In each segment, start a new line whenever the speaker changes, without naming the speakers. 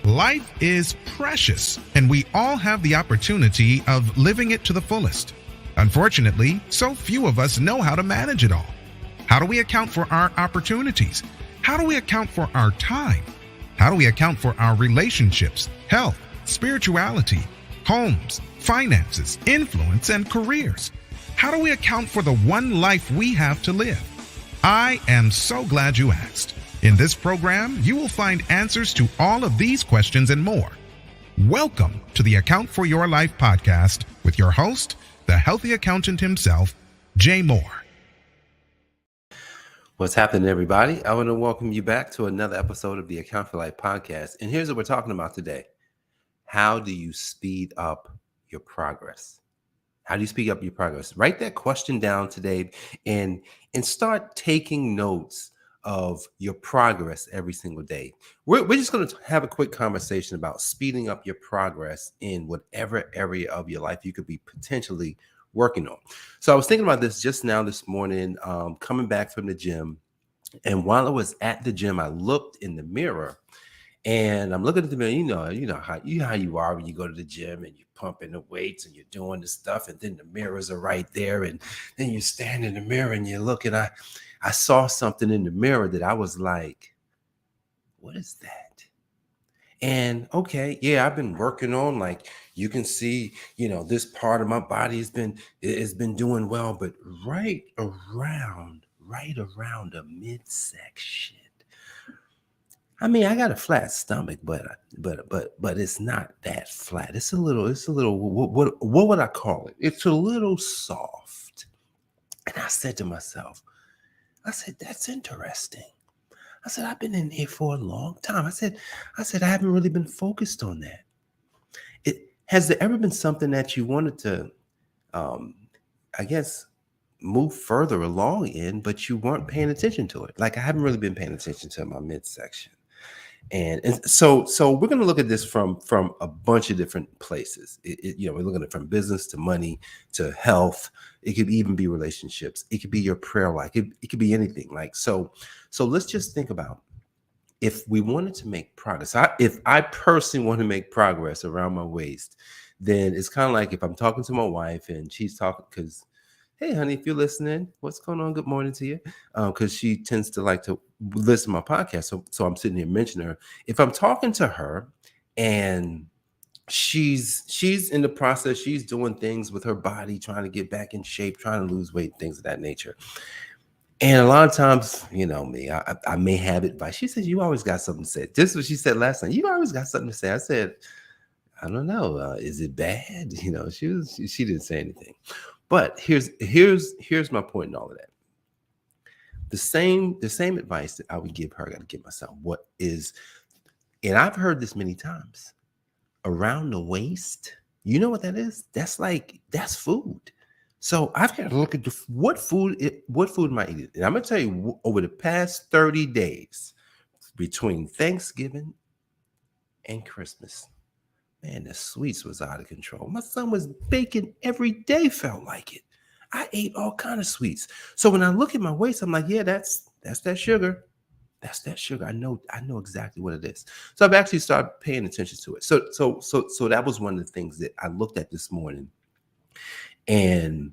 Life is precious, and we all have the opportunity of living it to the fullest. Unfortunately, so few of us know how to manage it all. How do we account for our opportunities? How do we account for our time? How do we account for our relationships, health, spirituality, homes, finances, influence, and careers? How do we account for the one life we have to live? I am so glad you asked. In this program, you will find answers to all of these questions and more. Welcome to the Account for Your Life podcast with your host, the healthy accountant himself, Jay Moore.
What's happening, everybody? I want to welcome you back to another episode of the Account for Life podcast. And here's what we're talking about today. How do you speed up your progress? How do you speed up your progress? Write that question down today and start taking notes of your progress every single day. We're just going to have a quick conversation about speeding up your progress in whatever area of your life you could be potentially working on. So I was thinking about this just now this morning, coming back from the gym. And while I was at the gym, I looked in the mirror. And I'm looking at the mirror, you know how you are when you go to the gym and you're pumping the weights and you're doing the stuff, and then the mirrors are right there, and then you stand in the mirror and you look, and I saw something in the mirror that I was like, what is that? And okay, yeah, I've been working on, like, you can see, this part of my body has been doing well, but right around the midsection. I mean, I got a flat stomach, but it's not that flat. It's a little. What would I call it? It's a little soft. And I said to myself, that's interesting. I said, I've been in here for a long time. I said, I haven't really been focused on that. Has there ever been something that you wanted to, move further along in, but you weren't paying attention to it? Like, I haven't really been paying attention to my midsection. And so we're going to look at this from a bunch of different places. We're looking at it from business to money to health. It could even be relationships. It could be your prayer life. It could be anything. Like, so let's just think about if we wanted to make progress. If I personally want to make progress around my waist, then it's kind of like if I'm talking to my wife and she's talking, because, hey, honey, if you're listening, what's going on? Good morning to you. Because she tends to like to listen to my podcast. So I'm sitting here mentioning her. If I'm talking to her and she's in the process, she's doing things with her body, trying to get back in shape, trying to lose weight, things of that nature. And a lot of times, me, I may have advice. She says, you always got something to say. This is what she said last night. You always got something to say. I said, I don't know. Is it bad? She didn't say anything. But here's my point in all of that. The same advice that I would give her, I got to give myself. What is, and I've heard this many times, around the waist. You know what that is? That's food. So I've got to look at what food am I eating? And I'm going to tell you, over the past 30 days, between Thanksgiving and Christmas, man, the sweets was out of control. My son was baking every day, felt like it. I ate all kind of sweets. So when I look at my waist, I'm like, yeah, that's that sugar. That's that sugar. I know exactly what it is. So I've actually started paying attention to it. So that was one of the things that I looked at this morning. And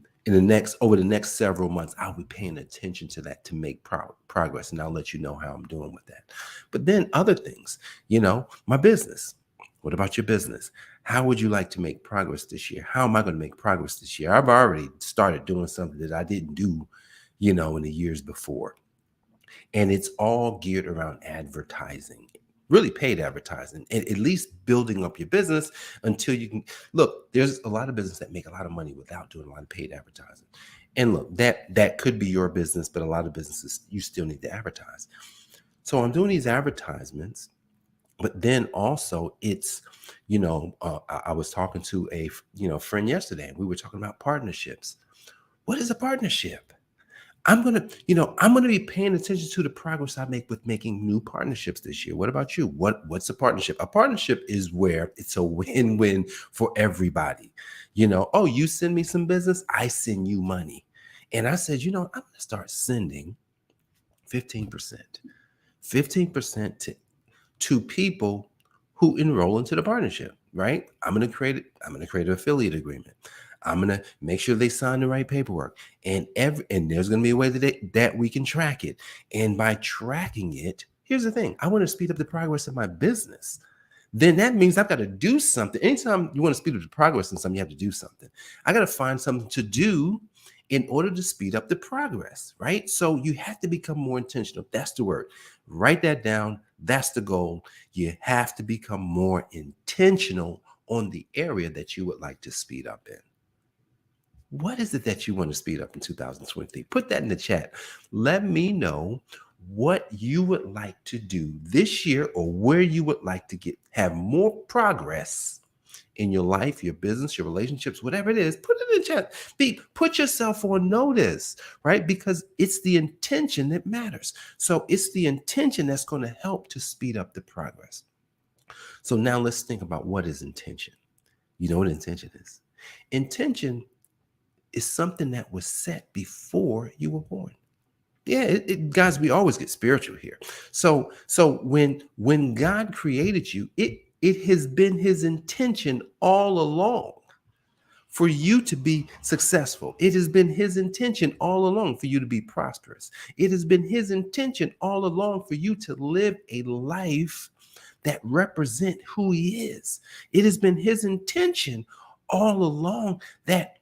over the next several months, I'll be paying attention to that to make progress. And I'll let you know how I'm doing with that. But then other things, my business. What about your business? How would you like to make progress this year? How am I going to make progress this year? I've already started doing something that I didn't do, in the years before. And it's all geared around advertising, really paid advertising, and at least building up your business until you can look. There's a lot of business that make a lot of money without doing a lot of paid advertising. And look, that could be your business, but a lot of businesses, you still need to advertise. So I'm doing these advertisements. But then also it's, I was talking to a, friend yesterday, and we were talking about partnerships. What is a partnership? I'm going to be paying attention to the progress I make with making new partnerships this year. What about you? What's a partnership? A partnership is where it's a win-win for everybody. You send me some business, I send you money. And I said, I'm going to start sending 15% to people who enroll into the partnership, right? I'm going to create an affiliate agreement. I'm going to make sure they sign the right paperwork, and there's going to be a way that we can track it. And by tracking it, here's the thing: I want to speed up the progress of my business. Then that means I've got to do something. Anytime you want to speed up the progress in something, you have to do something. I got to find something to do in order to speed up the progress, right? So you have to become more intentional. That's the word. Write that down. That's the goal. You have to become more intentional on the area that you would like to speed up in. What is it that you want to speed up in 2023? Put that in the chat. Let me know what you would like to do this year, or where you would like to have more progress in your life, your business, your relationships, whatever it is. Put it in the chat. Put yourself on notice, right? Because it's the intention that matters. So it's the intention that's going to help to speed up the progress. So now let's think about, what is intention? You know what intention is? Intention is something that was set before you were born. Yeah, guys, we always get spiritual here. So when God created you, it has been his intention all along for you to be successful. It has been his intention all along for you to be prosperous. It has been his intention all along for you to live a life that represent who he is. It has been his intention all along that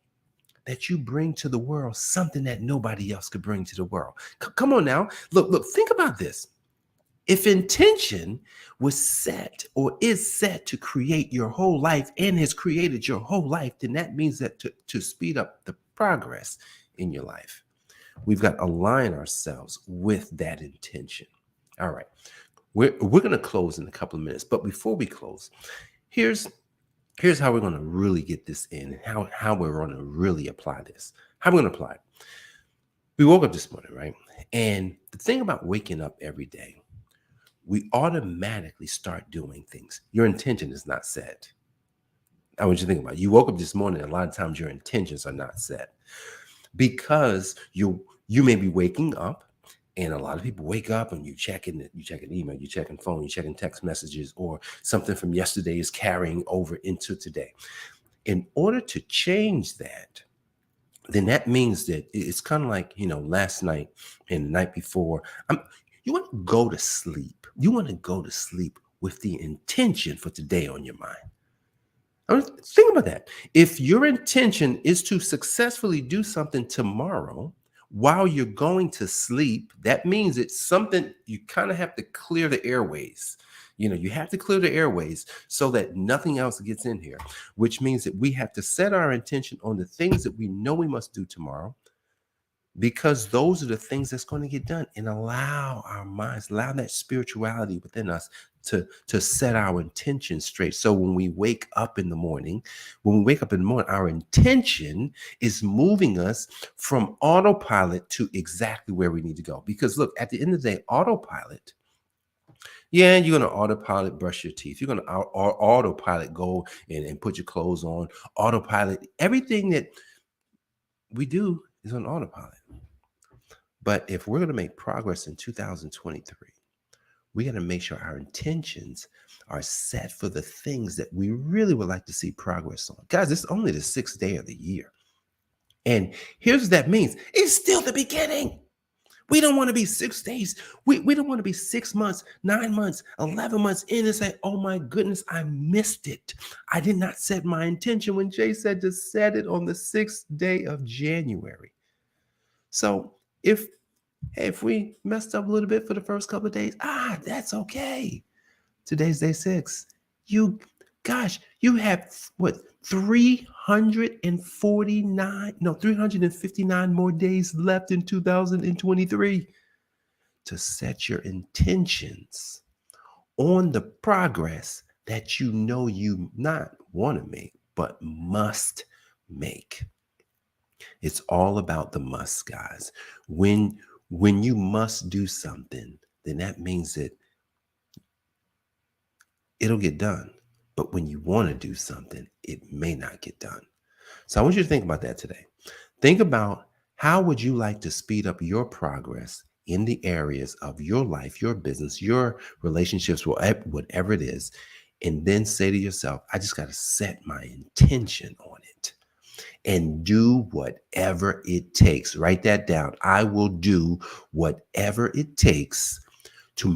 you bring to the world something that nobody else could bring to the world. Come on now. Look, think about this. If intention was set, or is set, to create your whole life and has created your whole life, then that means that to speed up the progress in your life, we've got to align ourselves with that intention. All right. We're going to close in a couple of minutes, but before we close, here's how we're going to really get this in, and how we're going to really apply this. How we're going to apply it. We woke up this morning, right? And the thing about waking up every day, we automatically start doing things. Your intention is not set. I want you to think about it. You woke up this morning, and a lot of times your intentions are not set, because you may be waking up. And a lot of people wake up and you checking email, you checking phone, you checking text messages, or something from yesterday is carrying over into today. In order to change that, then that means that it's kind of like, last night and the night before. You want to go to sleep. You want to go to sleep with the intention for today on your mind. Think about that. If your intention is to successfully do something tomorrow, while you're going to sleep, that means it's something you kind of have to clear the airways. You have to clear the airways so that nothing else gets in here, which means that we have to set our intention on the things that we know we must do tomorrow, because those are the things that's going to get done, and allow our minds, allow that spirituality within us to set our intention straight. So when we wake up in the morning, our intention is moving us from autopilot to exactly where we need to go. Because look, at the end of the day, autopilot, yeah, you're going to autopilot brush your teeth. You're going to autopilot go and put your clothes on. Autopilot, everything that we do is on autopilot. But if we're going to make progress in 2023, we got to make sure our intentions are set for the things that we really would like to see progress on. Guys, it's only the 6th day of the year. And here's what that means. It's still the beginning. We don't want to be 6 days. We don't want to be 6 months, 9 months, 11 months in and say, oh my goodness, I missed it. I did not set my intention when Jay said to set it on the 6th day of January. So if we messed up a little bit for the first couple of days, that's okay. Today's day 6. You have 359 more days left in 2023 to set your intentions on the progress that you not want to make, but must make. It's all about the must, guys. When you must do something, then that means that it'll get done. But when you want to do something, it may not get done. So I want you to think about that today. Think about, how would you like to speed up your progress in the areas of your life, your business, your relationships, whatever it is, And then say to yourself, I just got to set my intention on it and do whatever it takes. Write that down. I will do whatever it takes to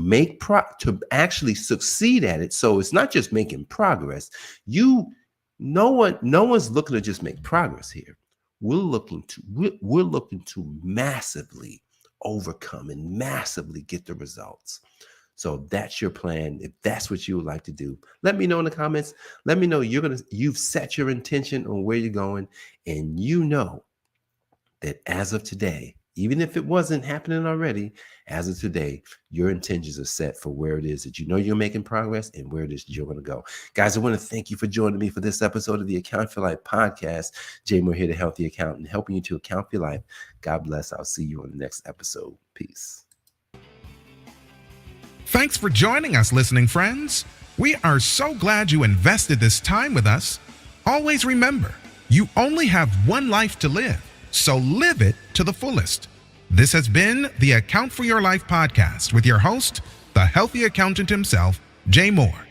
to actually succeed at it. So it's not just making progress. No one's looking to just make progress here. We're looking to massively overcome and massively get the results. So that's your plan. If that's what you would like to do, let me know in the comments. Let me know you've set your intention on where you're going, and you know that as of today, even if it wasn't happening already, as of today, your intentions are set for where it is that you know you're making progress and where it is that you're going to go. Guys, I want to thank you for joining me for this episode of the Account for Life podcast. Jay Moore here, the Healthy Accountant, helping you to account for your life. God bless. I'll see you on the next episode. Peace.
Thanks for joining us, listening friends. We are so glad you invested this time with us. Always remember, you only have one life to live, so live it to the fullest. This has been the Account for Your Life podcast with your host, the healthy accountant himself, Jay Moore.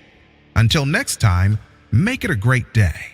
Until next time, make it a great day.